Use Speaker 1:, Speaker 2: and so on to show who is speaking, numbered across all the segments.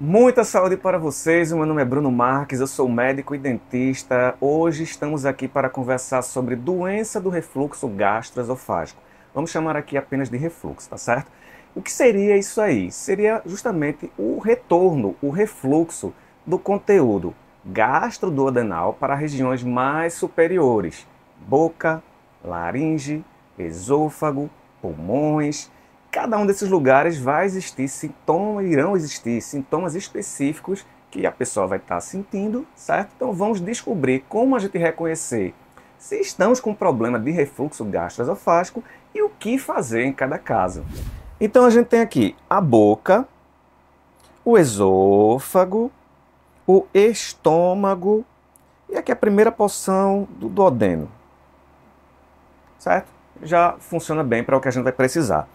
Speaker 1: Muita saúde para vocês, o meu nome é Bruno Marques, eu sou médico e dentista. Hoje estamos aqui para conversar sobre doença do refluxo gastroesofágico. Vamos chamar aqui apenas de refluxo, tá certo? O que seria isso aí? Seria justamente o retorno, o refluxo do conteúdo gastroduodenal para regiões mais superiores, boca, laringe, esôfago, pulmões. Cada um desses lugares vai existir sintomas, irão existir sintomas específicos que a pessoa vai estar sentindo, certo? Então vamos descobrir como a gente reconhecer se estamos com problema de refluxo gastroesofágico e o que fazer em cada caso. Então a gente tem aqui a boca, o esôfago, o estômago e aqui a primeira porção do duodeno, certo? Já funciona bem para o que a gente vai precisar.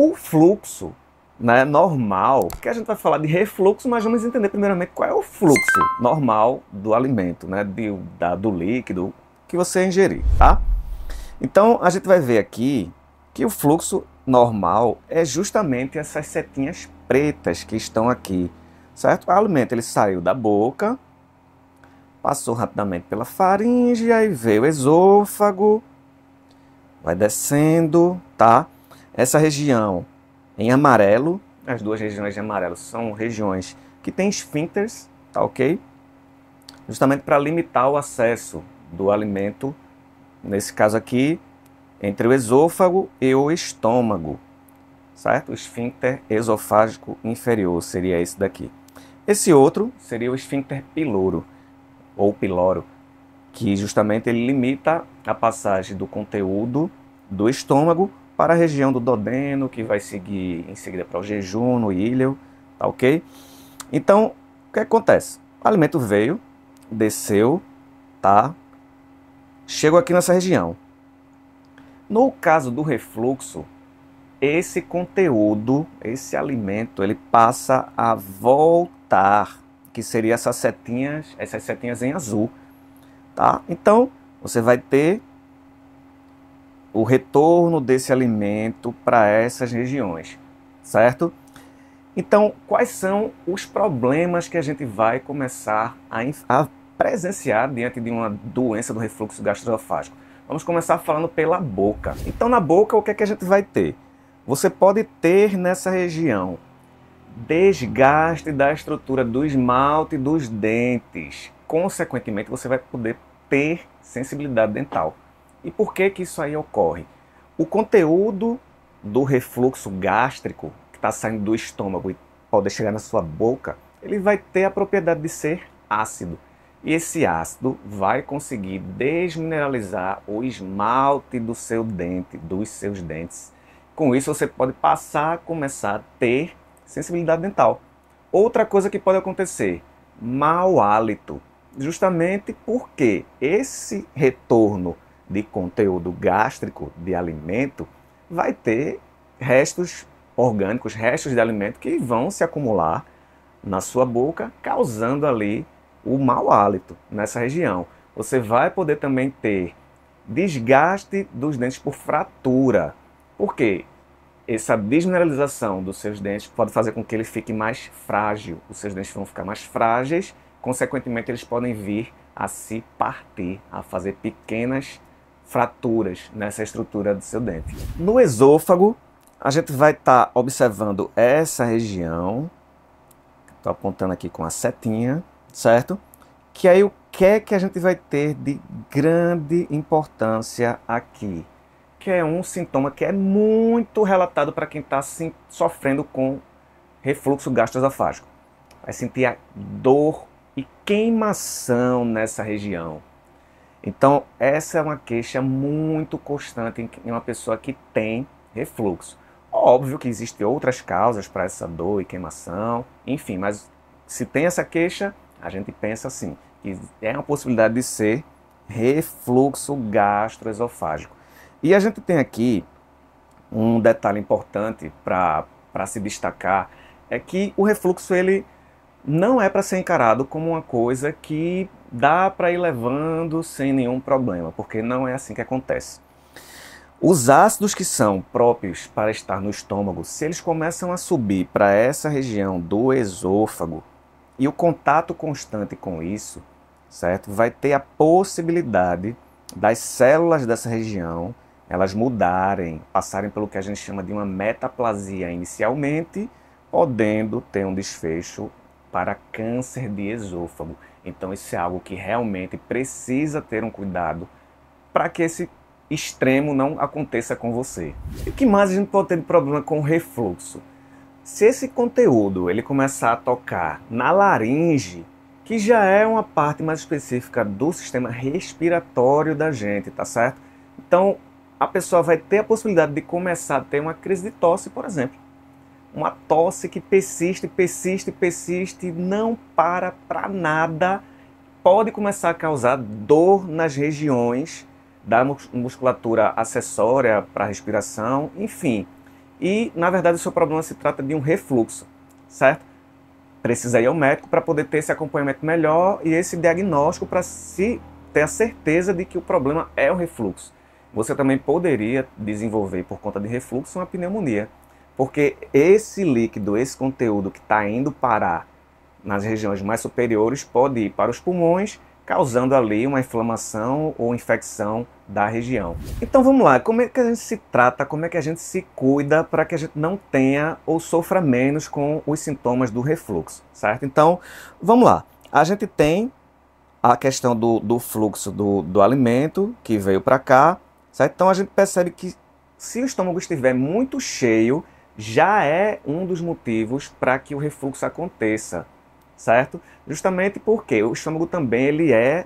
Speaker 1: O fluxo, né, normal, que a gente vai falar de refluxo, mas vamos entender primeiramente qual é o fluxo normal do alimento, né, do líquido que você ingerir, tá? Então a gente vai ver aqui que o fluxo normal é justamente essas setinhas pretas que estão aqui, certo? O alimento ele saiu da boca, passou rapidamente pela faringe, aí veio o esôfago, vai descendo, tá? Essa região em amarelo, as duas regiões de amarelo são regiões que têm esfíncteres, tá ok? Justamente para limitar o acesso do alimento, nesse caso aqui, entre o esôfago e o estômago, certo? O esfíncter esofágico inferior seria esse daqui. Esse outro seria o esfíncter piloro, ou piloro, que justamente ele limita a passagem do conteúdo do estômago para a região do duodeno, que vai seguir em seguida para o jejum, o íleo, tá ok? Então, o que acontece? O alimento veio, desceu, tá? Chegou aqui nessa região. No caso do refluxo, esse conteúdo, esse alimento, ele passa a voltar, que seria essas setinhas em azul, tá? Então, você vai ter o retorno desse alimento para essas regiões, certo? Então, quais são os problemas que a gente vai começar a presenciar diante de uma doença do refluxo gastroesofágico? Vamos começar falando pela boca. Então, na boca, o que é que a gente vai ter? Você pode ter nessa região desgaste da estrutura do esmalte dos dentes. Consequentemente, você vai poder ter sensibilidade dental. E por que que isso aí ocorre? O conteúdo do refluxo gástrico, que está saindo do estômago e pode chegar na sua boca, ele vai ter a propriedade de ser ácido. E esse ácido vai conseguir desmineralizar o esmalte do seu dente, dos seus dentes. Com isso, você pode passar a começar a ter sensibilidade dental. Outra coisa que pode acontecer, mau hálito. Justamente porque esse retorno de conteúdo gástrico de alimento vai ter restos orgânicos, restos de alimento que vão se acumular na sua boca, causando ali o mau hálito nessa região. Você vai poder também ter desgaste dos dentes por fratura. Por quê? Essa desmineralização dos seus dentes pode fazer com que ele fique mais frágil. Os seus dentes vão ficar mais frágeis, consequentemente eles podem vir a se partir, a fazer pequenas fraturas nessa estrutura do seu dente. No esôfago, a gente vai estar observando essa região, estou apontando aqui com a setinha, certo? Que aí o que é que a gente vai ter de grande importância aqui? Que é um sintoma que é muito relatado para quem está sofrendo com refluxo gastroesofágico. Vai sentir a dor e queimação nessa região. Então, essa é uma queixa muito constante em uma pessoa que tem refluxo. Óbvio que existem outras causas para essa dor e queimação, enfim, mas se tem essa queixa, a gente pensa assim, que é uma possibilidade de ser refluxo gastroesofágico. E a gente tem aqui um detalhe importante para se destacar, é que o refluxo ele não é para ser encarado como uma coisa que dá para ir levando sem nenhum problema, porque não é assim que acontece. Os ácidos que são próprios para estar no estômago, se eles começam a subir para essa região do esôfago e o contato constante com isso, certo? Vai ter a possibilidade das células dessa região elas mudarem, passarem pelo que a gente chama de uma metaplasia inicialmente, podendo ter um desfecho para câncer de esôfago. Então isso é algo que realmente precisa ter um cuidado para que esse extremo não aconteça com você. E o que mais a gente pode ter de problema com o refluxo? Se esse conteúdo ele começar a tocar na laringe, que já é uma parte mais específica do sistema respiratório da gente, tá certo? Então, a pessoa vai ter a possibilidade de começar a ter uma crise de tosse, por exemplo. Uma tosse que persiste, persiste, persiste, não para nada, pode começar a causar dor nas regiões da musculatura acessória para a respiração, enfim. E, na verdade, o seu problema se trata de um refluxo, certo? Precisa ir ao médico para poder ter esse acompanhamento melhor e esse diagnóstico para se ter a certeza de que o problema é o refluxo. Você também poderia desenvolver, por conta de refluxo, uma pneumonia. Porque esse líquido, esse conteúdo que está indo parar nas regiões mais superiores pode ir para os pulmões, causando ali uma inflamação ou infecção da região. Então vamos lá, como é que a gente se trata, como é que a gente se cuida para que a gente não tenha ou sofra menos com os sintomas do refluxo, certo? Então vamos lá, a gente tem a questão do fluxo do alimento que veio para cá, certo? Então a gente percebe que se o estômago estiver muito cheio, já é um dos motivos para que o refluxo aconteça, certo? Justamente porque o estômago também ele é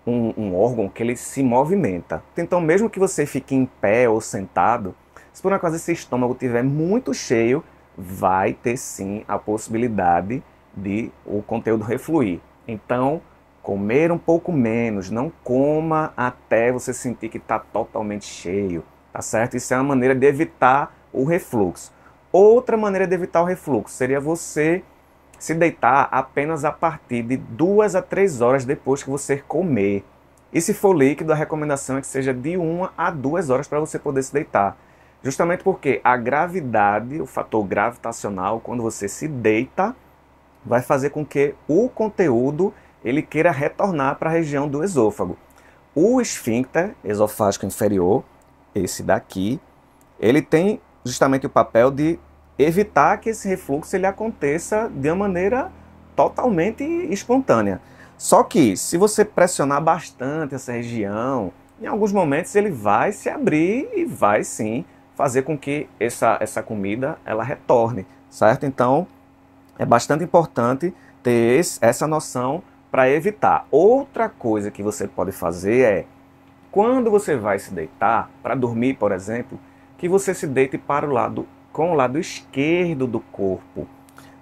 Speaker 1: um órgão que ele se movimenta. Então mesmo que você fique em pé ou sentado, se por uma coisa esse estômago estiver muito cheio, vai ter sim a possibilidade de o conteúdo refluir. Então, comer um pouco menos, não coma até você sentir que está totalmente cheio, tá certo? Isso é uma maneira de evitar o refluxo. Outra maneira de evitar o refluxo seria você se deitar apenas a partir de 2 a 3 horas depois que você comer. E se for líquido, a recomendação é que seja de 1 a 2 horas para você poder se deitar. Justamente porque a gravidade, o fator gravitacional, quando você se deita, vai fazer com que o conteúdo ele queira retornar para a região do esôfago. O esfíncter esofágico inferior, esse daqui, ele tem justamente o papel de evitar que esse refluxo ele aconteça de uma maneira totalmente espontânea. Só que se você pressionar bastante essa região, em alguns momentos ele vai se abrir e vai sim fazer com que essa comida ela retorne, certo? Então é bastante importante ter essa noção para evitar. Outra coisa que você pode fazer é, quando você vai se deitar, para dormir, por exemplo, que você se deite para com o lado esquerdo do corpo.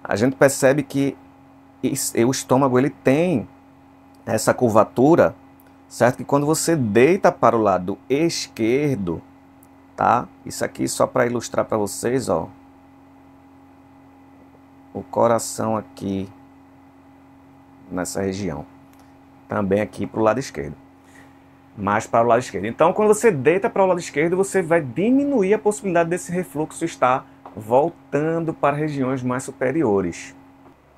Speaker 1: A gente percebe que o estômago ele tem essa curvatura, certo? Que quando você deita para o lado esquerdo, tá? Isso aqui só para ilustrar para vocês, ó. O coração aqui nessa região. Também aqui para o lado esquerdo. Mais para o lado esquerdo. Então, quando você deita para o lado esquerdo, você vai diminuir a possibilidade desse refluxo estar voltando para regiões mais superiores.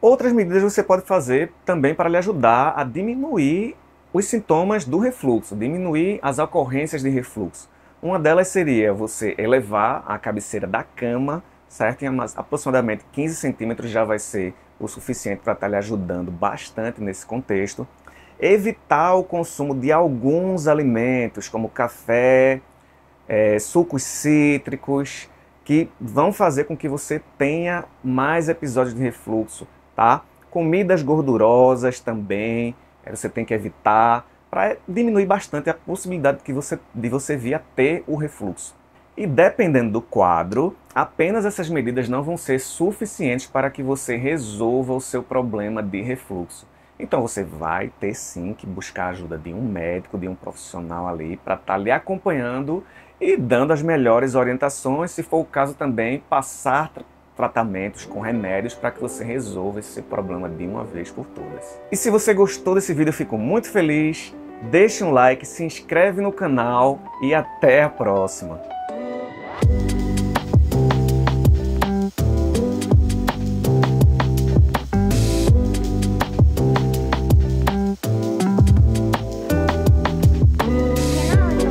Speaker 1: Outras medidas você pode fazer também para lhe ajudar a diminuir os sintomas do refluxo, diminuir as ocorrências de refluxo. Uma delas seria você elevar a cabeceira da cama, certo? Em aproximadamente 15 centímetros já vai ser o suficiente para estar lhe ajudando bastante nesse contexto. Evitar o consumo de alguns alimentos, como café, sucos cítricos, que vão fazer com que você tenha mais episódios de refluxo, tá? Comidas gordurosas também, você tem que evitar, para diminuir bastante a possibilidade de você vir a ter o refluxo. E dependendo do quadro, apenas essas medidas não vão ser suficientes para que você resolva o seu problema de refluxo. Então você vai ter sim que buscar a ajuda de um médico, de um profissional ali, para estar lhe acompanhando e dando as melhores orientações, se for o caso também, passar tratamentos com remédios para que você resolva esse problema de uma vez por todas. E se você gostou desse vídeo, eu fico muito feliz deixe um like, se inscreve no canal e até a próxima.